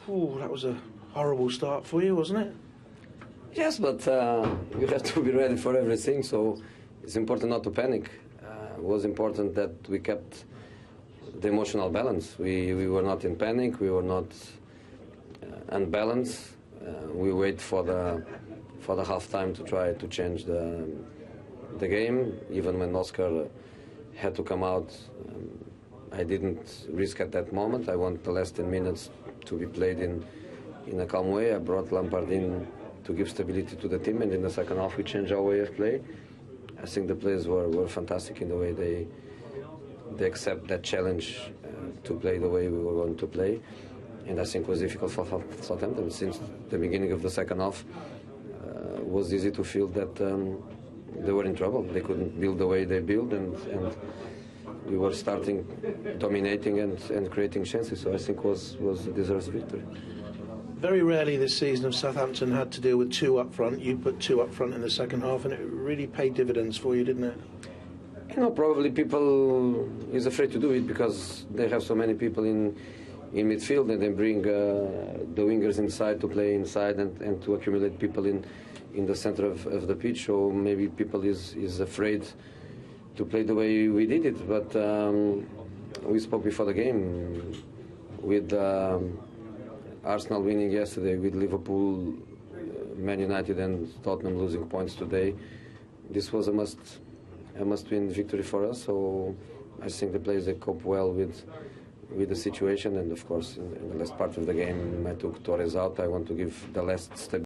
Ooh, that was a horrible start for you, wasn't it? Yes, but you have to be ready for everything, so it's important not to panic. It was important that we kept the emotional balance. We were not in panic, we were not unbalanced. We wait for the halftime to try to change the game. Even when Oscar had to come out, I didn't risk at that moment. I want the last 10 minutes to be played in a calm way. I brought Lampard in to give stability to the team, and in the second half we changed our way of play. I think the players were fantastic in the way they accept that challenge to play the way we were going to play, and I think it was difficult for Southampton. Since the beginning of the second half, it was easy to feel that they were in trouble. They couldn't build the way they build, and we were starting dominating and creating chances. So I think was a deserved victory. Very rarely this season have Southampton had to deal with two up front. You put two up front in the second half, and it really paid dividends for you, didn't it? You know, probably people is afraid to do it because they have so many people in midfield, and they bring the wingers inside to play inside and to accumulate people in the center of the pitch. So maybe people is afraid to play the way we did it. But we spoke before the game with Arsenal winning yesterday, with Liverpool, Man United and Tottenham losing points today. This was a must-win victory for us. So I think the players, they cope well with the situation. And of course, in the last part of the game, I took Torres out. I want to give the last step